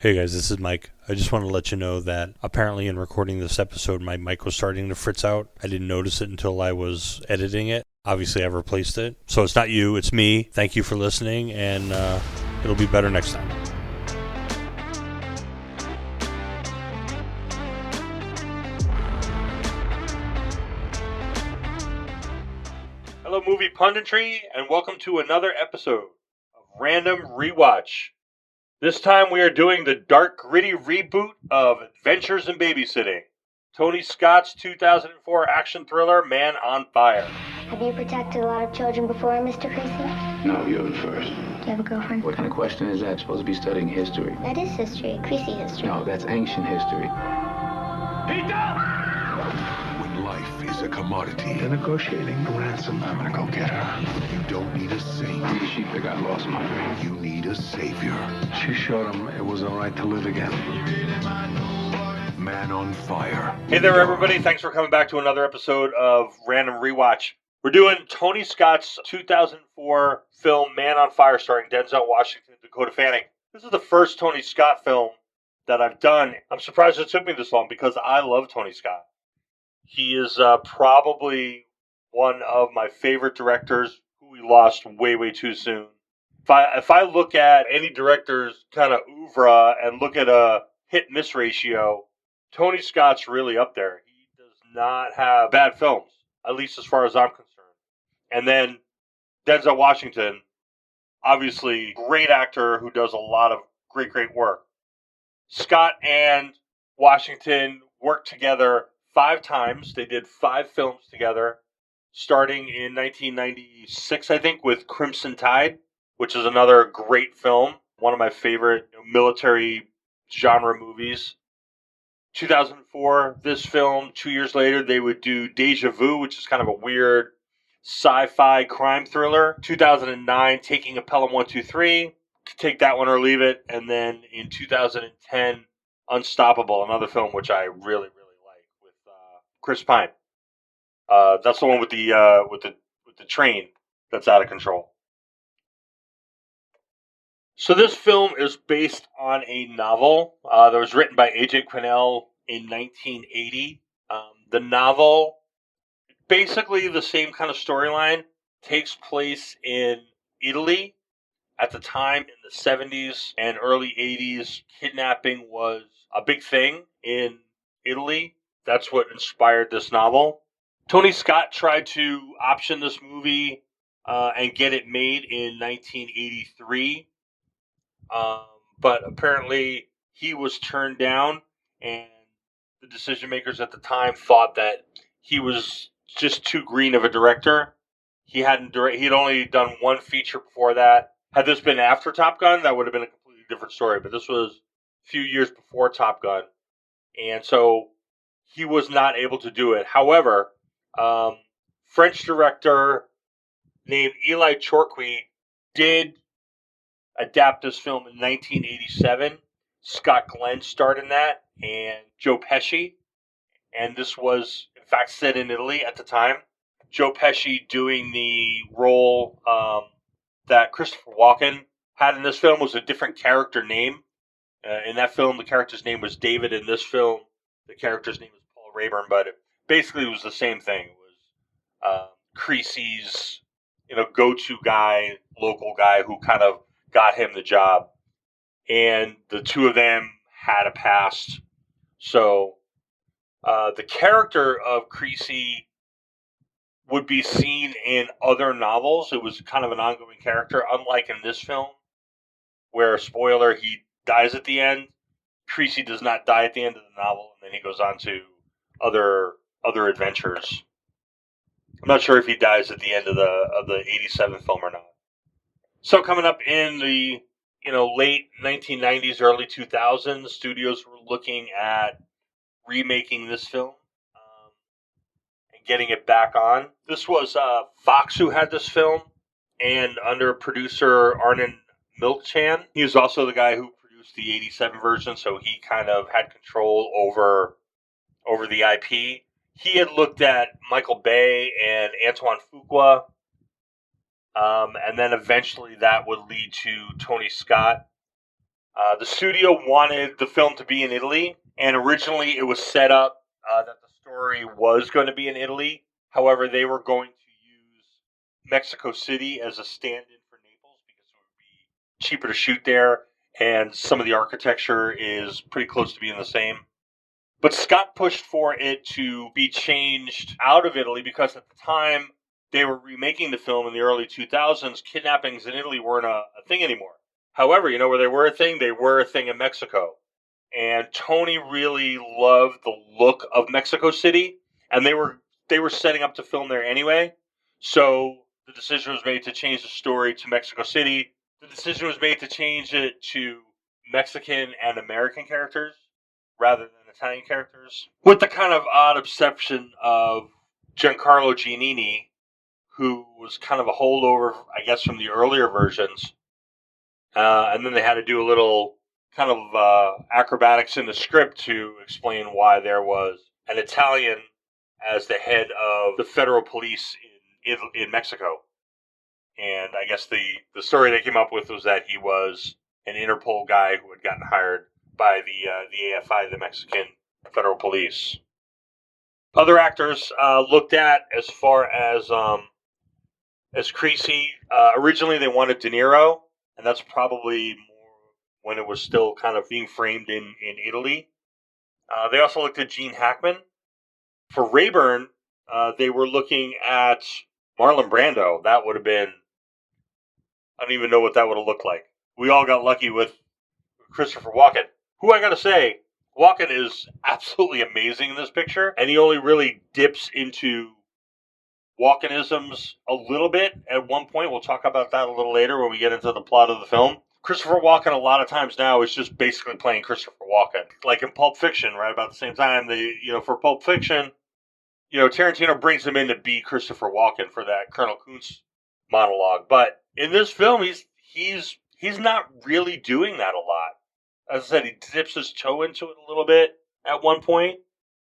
Hey guys, this is Mike. I just want to let you know that apparently in recording this episode, my mic was starting to fritz out. I didn't notice it until I was editing it. Obviously, I've replaced it. So it's not you, it's me. Thank you for listening, and it'll be better next time. Hello, movie punditry, and welcome to another episode of Random Rewatch. This time we are doing the dark, gritty reboot of Adventures in Babysitting. Tony Scott's 2004 action thriller, Man on Fire. Have you protected a lot of children before, Mr. Creasy? No, you're the first. Do you have a girlfriend? What kind of question is that? Supposed to be studying history. That is history, Creasy history. No, that's ancient history. When life is a commodity, They're negotiating a ransom. I'm gonna go get her. you don't need a saint. The sheep that got lost in my dream. You need a savior. She showed him it was all right to live again. Man on Fire. Hey there, everybody. Thanks for coming back to another episode of Random Rewatch. We're doing Tony Scott's 2004 film, Man on Fire, starring Denzel Washington and Dakota Fanning. This is the first Tony Scott film that I've done. I'm surprised it took me this long because I love Tony Scott. He is probably one of my favorite directors who we lost way, way too soon. If I look at any director's kind of oeuvre and look at a hit-miss ratio, Tony Scott's really up there. He does not have bad films, at least as far as I'm concerned. And then Denzel Washington, obviously great actor who does a lot of great, great work. Scott and Washington worked together 5 times. They did 5 films together, starting in 1996, I think, with Crimson Tide, which is another great film, one of my favorite military genre movies. 2004, this film. 2 years later, they would do Deja Vu, which is kind of a weird sci-fi crime thriller. 2009, Taking a Pelham 123. Take that one or leave it. And then in 2010, Unstoppable, another film which I really, really like with Chris Pine. That's the one with the train that's out of control. So this film is based on a novel that was written by A.J. Quinnell in 1980. The novel, basically the same kind of storyline, takes place in Italy. At the time, in the 70s and early 80s, kidnapping was a big thing in Italy. That's what inspired this novel. Tony Scott tried to option this movie and get it made in 1983. But apparently he was turned down, and the decision makers at the time thought that he was just too green of a director. He'd only done one feature before that. Had this been after Top Gun, that would have been a completely different story. But this was a few years before Top Gun, and so he was not able to do it. However, French director named Eli Chorqui did adapt this film in 1987. Scott Glenn starred in that, and Joe Pesci. And this was, in fact, set in Italy at the time. Joe Pesci doing the role that Christopher Walken had in this film was a different character name. In that film, the character's name was David. In this film, the character's name was Paul Rayburn. But it basically was the same thing. It was Creasy's, go-to guy, local guy who kind of got him the job. And the two of them had a past. So the character of Creasy would be seen in other novels. It was kind of an ongoing character, unlike in this film, where, spoiler, he dies at the end. Creasy does not die at the end of the novel, and then he goes on to other adventures. I'm not sure if he dies at the end of the 87 film or not. So coming up in the late 1990s, early 2000s, studios were looking at remaking this film and getting it back on. This was Fox who had this film, and under producer Arnon Milchan. He was also the guy who produced the 87 version, so he kind of had control over the IP. He had looked at Michael Bay and Antoine Fuqua, and then eventually that would lead to Tony Scott The studio wanted the film to be in Italy, and originally it was set up that the story was going to be in Italy. However, they were going to use Mexico City as a stand-in for Naples because it would be cheaper to shoot there, and some of the architecture is pretty close to being the same. But Scott pushed for it to be changed out of Italy because at the time they were remaking the film in the early 2000s. Kidnappings in Italy weren't a thing anymore. However, where they were a thing in Mexico. And Tony really loved the look of Mexico City, and they were setting up to film there anyway. So the decision was made to change the story to Mexico City. The decision was made to change it to Mexican and American characters rather than Italian characters, with the kind of odd exception of Giancarlo Giannini, who was kind of a holdover, I guess, from the earlier versions. And then they had to do a little kind of acrobatics in the script to explain why there was an Italian as the head of the federal police in Mexico. And I guess the story they came up with was that he was an Interpol guy who had gotten hired by the AFI, the Mexican federal police. Other actors looked at as far as Creasy. Originally, they wanted De Niro, and that's probably more when it was still kind of being framed in Italy. They also looked at Gene Hackman. For Rayburn, they were looking at Marlon Brando. That would have been, I don't even know what that would have looked like. We all got lucky with Christopher Walken, who I gotta say, Walken is absolutely amazing in this picture, and he only really dips into Walkenisms a little bit at one point. We'll talk about that a little later when we get into the plot of the film. Christopher Walken, a lot of times now, is just basically playing Christopher Walken. Like in Pulp Fiction, right about the same time, for Pulp Fiction, Tarantino brings him in to be Christopher Walken for that Colonel Kuntz monologue. But in this film, he's not really doing that a lot. As I said, he dips his toe into it a little bit at one point,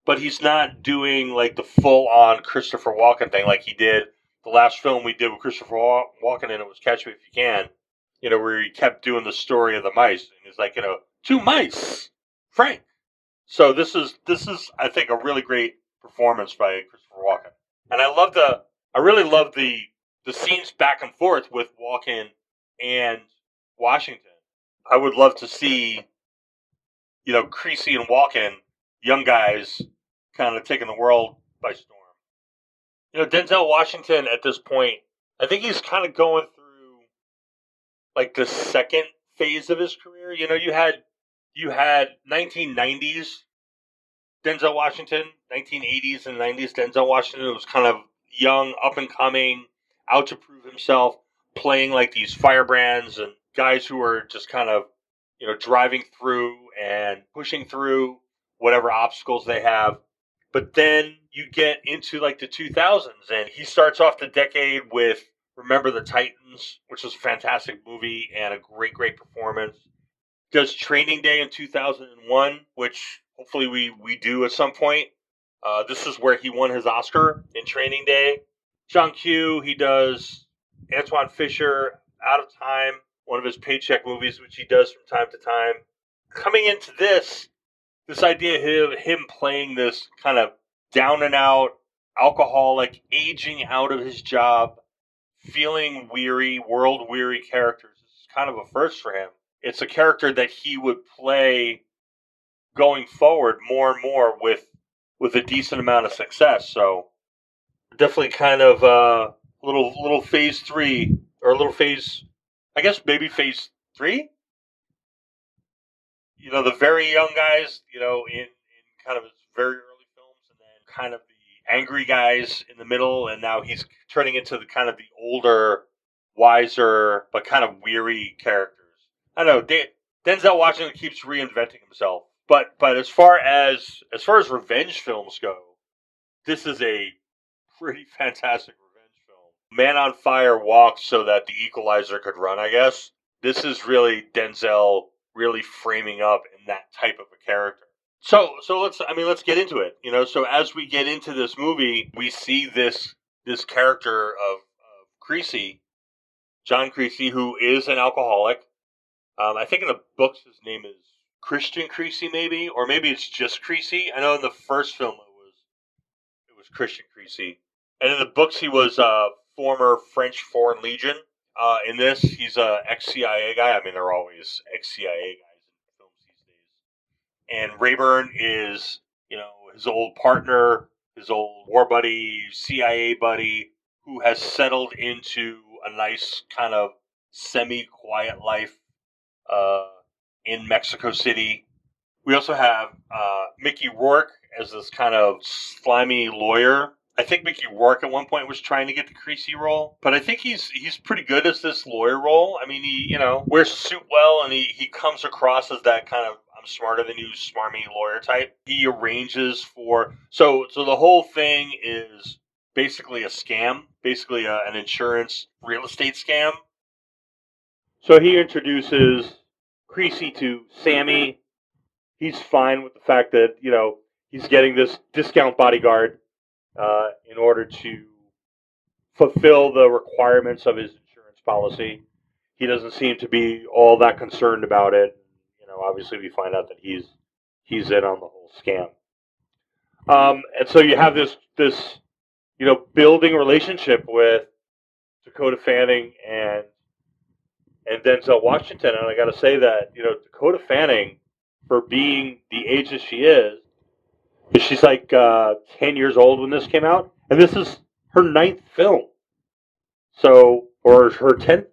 but he's not doing like the full-on Christopher Walken thing like he did the last film we did with Christopher Walken, and it was Catch Me If You Can, where he kept doing the story of the mice, and he's like, two mice, Frank. So this is I think a really great performance by Christopher Walken, and I really love the scenes back and forth with Walken and Washington. I would love to see, Creasy and Walken, young guys, kind of taking the world by storm. Denzel Washington at this point, I think he's kind of going through like the second phase of his career. You had 1990s Denzel Washington, 1980s and 90s Denzel Washington was kind of young, up and coming, out to prove himself, playing like these firebrands and guys who are just kind of, driving through and pushing through whatever obstacles they have. But then you get into like the 2000s, and he starts off the decade with Remember the Titans, which was a fantastic movie and a great, great performance. Does Training Day in 2001, which hopefully we do at some point. This is where he won his Oscar in Training Day. John Q, he does Antoine Fisher, Out of Time, one of his paycheck movies, which he does from time to time. Coming into this idea of him playing this kind of down and out alcoholic, aging out of his job, feeling weary, world weary characters is kind of a first for him. It's a character that he would play going forward more and more with a decent amount of success. So definitely kind of a little phase 3 or a little phase, I guess maybe phase 3. The very young guys, in kind of his very early films, and then kind of the angry guys in the middle, and now he's turning into the kind of the older, wiser, but kind of weary characters. I don't know. Denzel Washington keeps reinventing himself, but as far as revenge films go, this is a pretty fantastic revenge film. Man on Fire walked so that the Equalizer could run, I guess. This is really Denzel really framing up in that type of a character. So let's get into it. So as we get into this movie, we see this character of Creasy, John Creasy, who is an alcoholic. I think in the books his name is Christian Creasy, maybe, or maybe it's just Creasy. I know in the first film it was Christian Creasy, and in the books he was former French Foreign Legion. In this, he's a ex CIA guy. I mean, they're always ex CIA guys in films these days. And Rayburn is, his old partner, his old war buddy, CIA buddy, who has settled into a nice kind of semi-quiet life uh, in Mexico City. We also have Mickey Rourke as this kind of slimy lawyer. I think Mickey Rourke at one point was trying to get the Creasy role, but I think he's pretty good as this lawyer role. I mean, he wears a suit well, and he comes across as that kind of I'm smarter than you, smarmy lawyer type. He arranges for so the whole thing is basically a scam, basically an insurance real estate scam. So he introduces Creasy to Sammy. He's fine with the fact that he's getting this discount bodyguard in order to fulfill the requirements of his insurance policy. He doesn't seem to be all that concerned about it. Obviously we find out that he's in on the whole scam. And so you have this building relationship with Dakota Fanning and Denzel Washington, and I got to say that Dakota Fanning, for being the age that she is, she's like 10 years old when this came out, and this is her 9th film. So, or her 10th.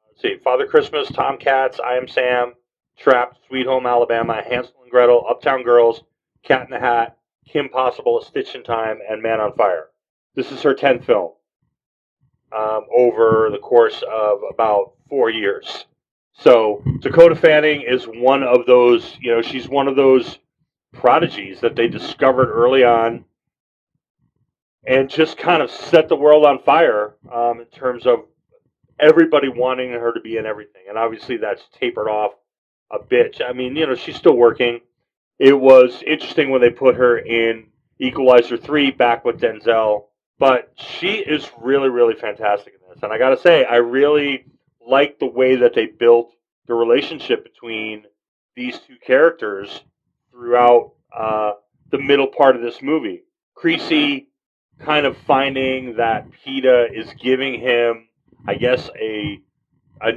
Let's see, Father Christmas, Tomcats, I Am Sam, Trapped, Sweet Home Alabama, Hansel and Gretel, Uptown Girls, Cat in the Hat, Kim Possible, A Stitch in Time, and Man on Fire. This is her 10th film over the course of about 4 years. So Dakota Fanning is one of those, she's one of those prodigies that they discovered early on and just kind of set the world on fire in terms of everybody wanting her to be in everything. And obviously that's tapered off a bit. I mean, she's still working. It was interesting when they put her in Equalizer 3 back with Denzel, but she is really, really fantastic in this. And I got to say, I really like the way that they built the relationship between these two characters throughout the middle part of this movie. Creasy kind of finding that PETA is giving him, I guess, a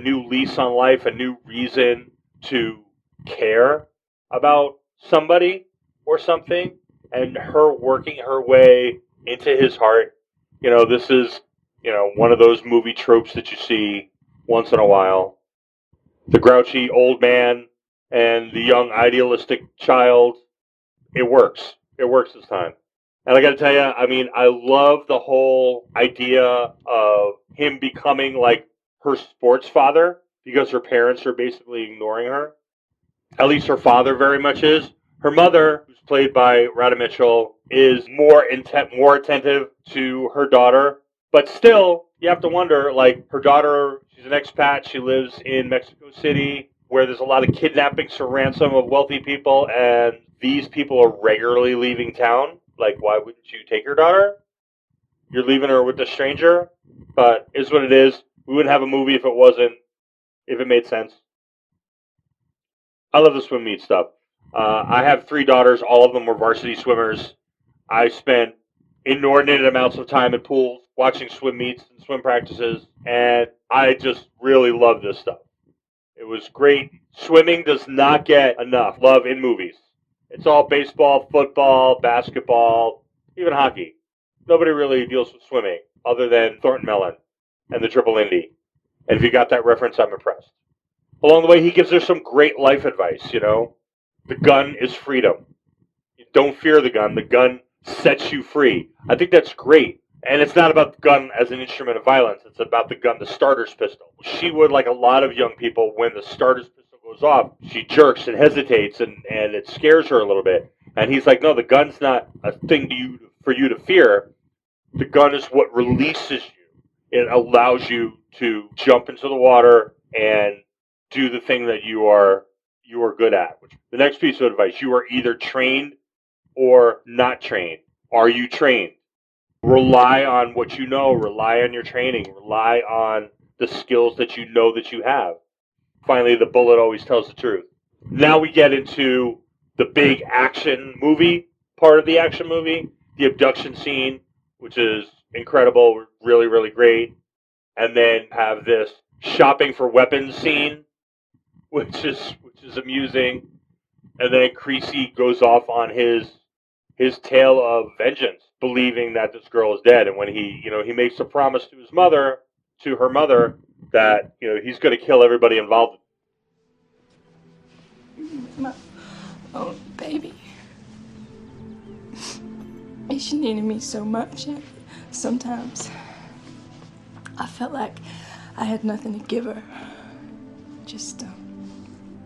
new lease on life, a new reason to care about somebody or something, and her working her way into his heart. This is, one of those movie tropes that you see once in a while. The grouchy old man and the young idealistic child. It works. It works this time. And I got to tell you, I mean, I love the whole idea of him becoming like her sports father because her parents are basically ignoring her. At least her father very much is. Her mother, who's played by Radha Mitchell, is more attentive to her daughter. But still, you have to wonder, like, her daughter, she's an expat. She lives in Mexico City, where there's a lot of kidnappings for ransom of wealthy people, and these people are regularly leaving town. Like, why wouldn't you take your daughter? You're leaving her with a stranger? But it's what it is. We wouldn't have a movie if it made sense. I love the swim meet stuff. I have 3 daughters. All of them were varsity swimmers. I spent inordinate amounts of time at pools, watching swim meets and swim practices, and I just really love this stuff. It was great. Swimming does not get enough love in movies. It's all baseball, football, basketball, even hockey. Nobody really deals with swimming other than Thornton Mellon and the Triple Indy. And if you got that reference, I'm impressed. Along the way, he gives her some great life advice, The gun is freedom. You don't fear the gun. The gun sets you free. I think that's great. And it's not about the gun as an instrument of violence. It's about the gun, the starter's pistol. She would, like a lot of young people, when the starter's pistol goes off, she jerks and hesitates, and it scares her a little bit. And he's like, no, the gun's not a thing for you to fear. The gun is what releases you. It allows you to jump into the water and do the thing that you are good at. The next piece of advice, you are either trained or not trained. Are you trained? Rely on what you know. Rely on your training. Rely on the skills that you know that you have. finally the bullet always tells the truth. Now we get into the big action movie part of the action movie, the abduction scene, which is incredible, really, really great. And then have this shopping for weapons scene, which is amusing. And then Creasy goes off on his tale of vengeance, believing that this girl is dead. And when he makes a promise to her mother, that he's going to kill everybody involved. My own baby. She needed me so much. Sometimes I felt like I had nothing to give her. Just,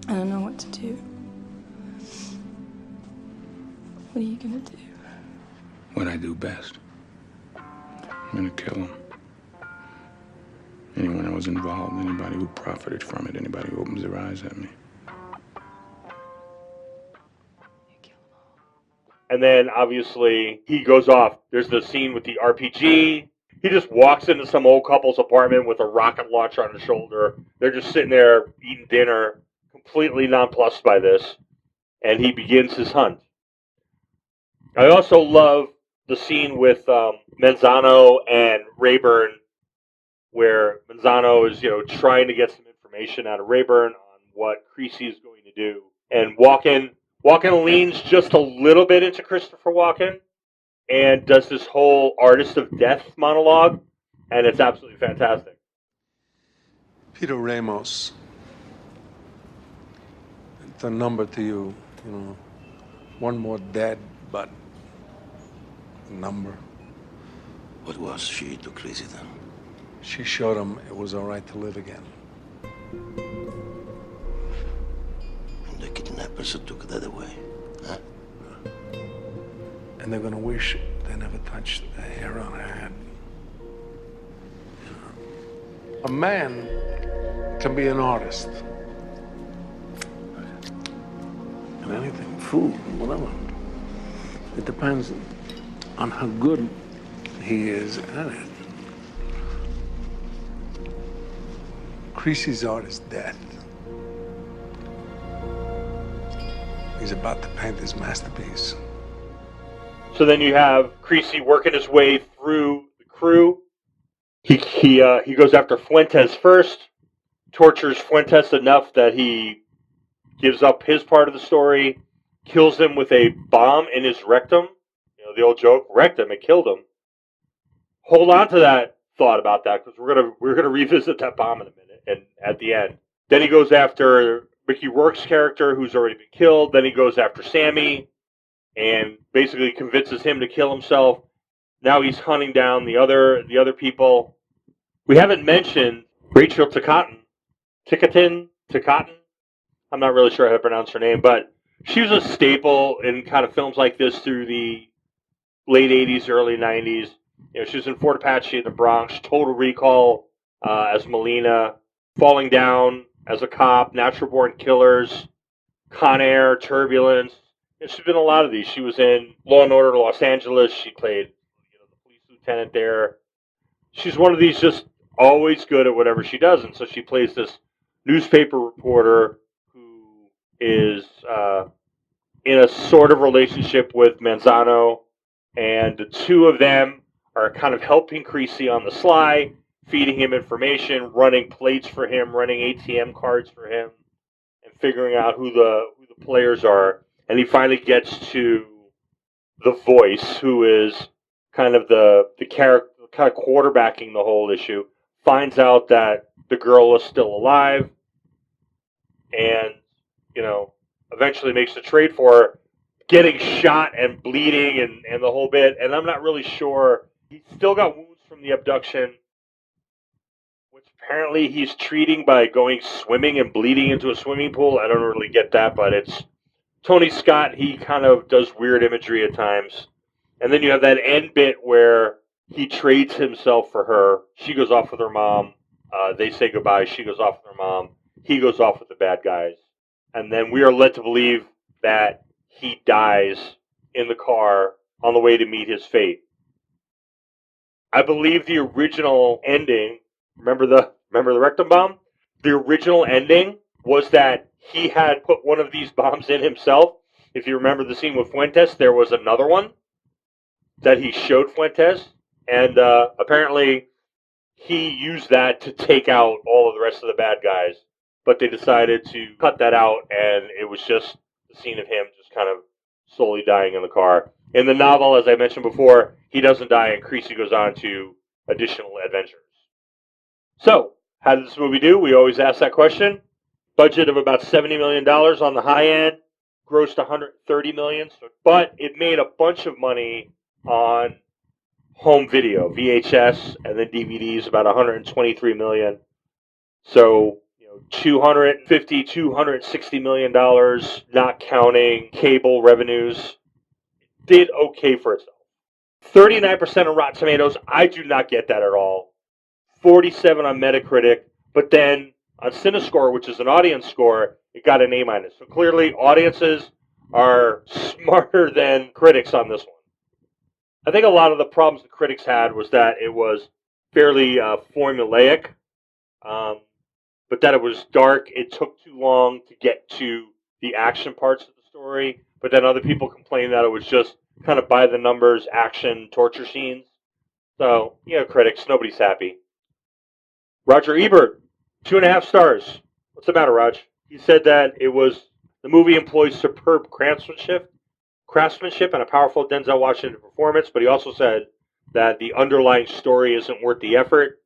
I don't know what to do. What are you gonna do? What I do best. I'm gonna kill him. Anyone that was involved, anybody who profited from it, anybody who opens their eyes at me. And then, obviously, he goes off. There's the scene with the RPG. He just walks into some old couple's apartment with a rocket launcher on his shoulder. They're just sitting there eating dinner, completely nonplussed by this. And he begins his hunt. I also love the scene with Manzano and Rayburn, where Manzano is, trying to get some information out of Rayburn on what Creasy is going to do. And Walken leans just a little bit into Christopher Walken and does this whole artist of death monologue, and it's absolutely fantastic. Peter Ramos. It's a number to you, one more dead, but a number. What was she to Creasy then? She showed him it was all right to live again. And the kidnappers who took that away, huh? And they're gonna wish they never touched the hair on her head. A man can be an artist. And anything, food, whatever. It depends on how good he is at it. Creasy's art is dead. He's about to paint his masterpiece. So then you have Creasy working his way through the crew. He goes after Fuentes first, tortures Fuentes enough that he gives up his part of the story, kills him with a bomb in his rectum. The old joke, rectum, it killed him. Hold on to that thought about that, because we're gonna revisit that bomb in a minute and at the end. Then he goes after Mickey Rourke's character, who's already been killed. Then he goes after Sammy and basically convinces him to kill himself. Now he's hunting down the other people. We haven't mentioned Rachel Ticotin. I'm not really sure how to pronounce her name, but she was a staple in kind of films like this through the late 80s, early 90s. She was in Fort Apache in the Bronx, Total Recall as Melina, Falling Down as a cop, Natural Born Killers, Con Air, Turbulence. She's been in a lot of these. She was in Law and Order Los Angeles. She played the police lieutenant there. She's one of these just always good at whatever she does. And so she plays this newspaper reporter who is in a sort of relationship with Manzano. And the two of them are kind of helping Creasy on the sly, feeding him information, running plates for him, running ATM cards for him, and figuring out who the players are. And he finally gets to the voice, who is kind of the character, kind of quarterbacking the whole issue. Finds out that the girl is still alive, and eventually makes a trade for her, getting shot and bleeding and the whole bit. And I'm not really sure. He's still got wounds from the abduction, which apparently he's treating by going swimming and bleeding into a swimming pool. I don't really get that, but it's Tony Scott. He kind of does weird imagery at times. And then you have that end bit where he trades himself for her. She goes off with her mom. They say goodbye. She goes off with her mom. He goes off with the bad guys. And then we are led to believe that he dies in the car on the way to meet his fate. I believe the original ending, remember the rectum bomb? The original ending was that he had put one of these bombs in himself. If you remember the scene with Fuentes, there was another one that he showed Fuentes, and apparently he used that to take out all of the rest of the bad guys. But they decided to cut that out, and it was just the scene of him just kind of slowly dying in the car. In the novel, as I mentioned before, he doesn't die, and Creasy goes on to additional adventures. So, how did this movie do? We always ask that question. Budget of about $70 million on the high end, grossed $130 million, but it made a bunch of money on home video, VHS, and then DVDs, about $123 million. So, $250, $260 million, not counting cable revenues, did okay for itself. 39% on Rotten Tomatoes. I do not get that at all. 47 on Metacritic, but then on CineScore, which is an audience score, it got an A-. So clearly, audiences are smarter than critics on this one. I think a lot of the problems the critics had was that it was fairly formulaic, but that it was dark. It took too long to get to the action parts of the story, but then other people complained that it was just kind of by the numbers action torture scenes. So, critics, nobody's happy. Roger Ebert, 2.5 stars. What's the matter, Raj? He said that the movie employs superb craftsmanship and a powerful Denzel Washington performance, but he also said that the underlying story isn't worth the effort.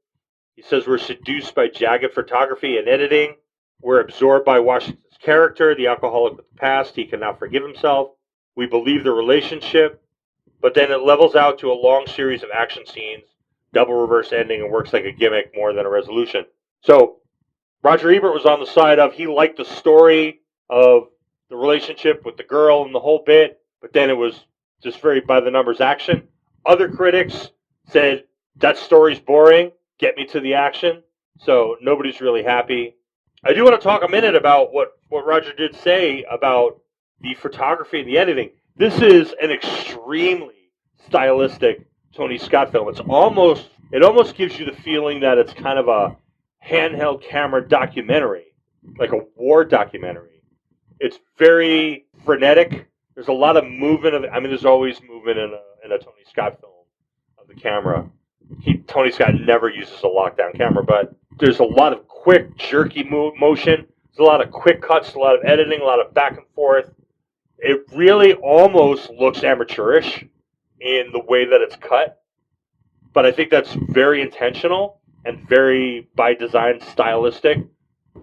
He says we're seduced by jagged photography and editing. We're absorbed by Washington's character, the alcoholic with the past. He cannot forgive himself. We believe the relationship, but then it levels out to a long series of action scenes, double reverse ending, and works like a gimmick more than a resolution. So Roger Ebert was on the side of he liked the story of the relationship with the girl and the whole bit, but then it was just very by-the-numbers action. Other critics said, that story's boring, get me to the action. So nobody's really happy. I do want to talk a minute about what Roger did say about the photography and the editing. This is an extremely stylistic Tony Scott film. It almost gives you the feeling that it's kind of a handheld camera documentary, like a war documentary. It's very frenetic. There's a lot of movement there's always movement in a Tony Scott film of the camera. Tony Scott never uses a lockdown camera, but there's a lot of quick, jerky motion. There's a lot of quick cuts, a lot of editing, a lot of back and forth. It really almost looks amateurish in the way that it's cut, but I think that's very intentional and very, by design, stylistic.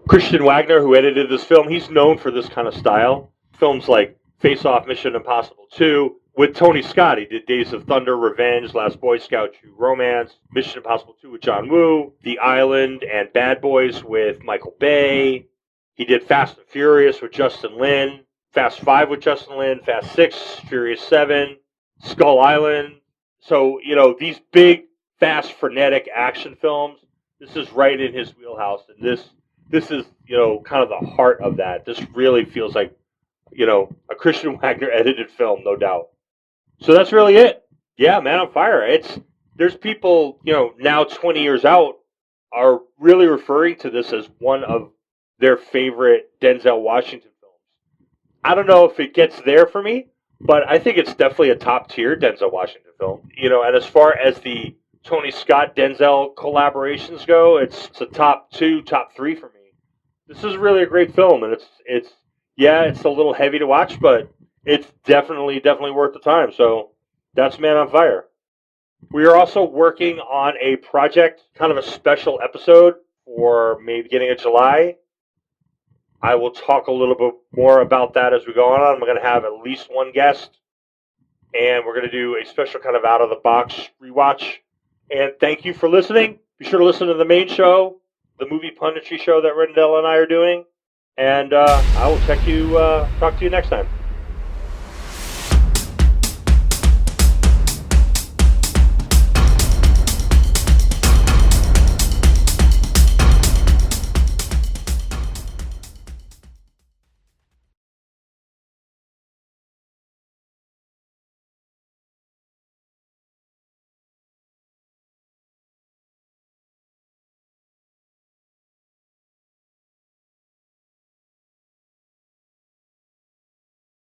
Christian Wagner, who edited this film, he's known for this kind of style. Films like Face Off, Mission Impossible 2. With Tony Scott, he did Days of Thunder, Revenge, Last Boy Scout, True Romance, Mission Impossible 2 with John Woo, The Island, and Bad Boys with Michael Bay. He did Fast and Furious with Justin Lin, Fast 5 with Justin Lin, Fast 6, Furious 7, Skull Island. So, these big, fast, frenetic action films, this is right in his wheelhouse. And this is, kind of the heart of that. This really feels like, a Christian Wagner edited film, no doubt. So that's really it. Yeah, Man on Fire. There's people, now 20 years out are really referring to this as one of their favorite Denzel Washington films. I don't know if it gets there for me, but I think it's definitely a top tier Denzel Washington film. And as far as the Tony Scott Denzel collaborations go, it's a top 2, top 3 for me. This is really a great film, and it's a little heavy to watch, but it's definitely worth the time. So that's Man on Fire. We are also working on a project, kind of a special episode for maybe beginning of July. I will talk a little bit more about that as we go on. I'm going to have at least one guest, and we're going to do a special kind of out-of-the-box rewatch. And thank you for listening. Be sure to listen to the main show, the movie punditry show that Rendell and I are doing. And I will talk to you next time.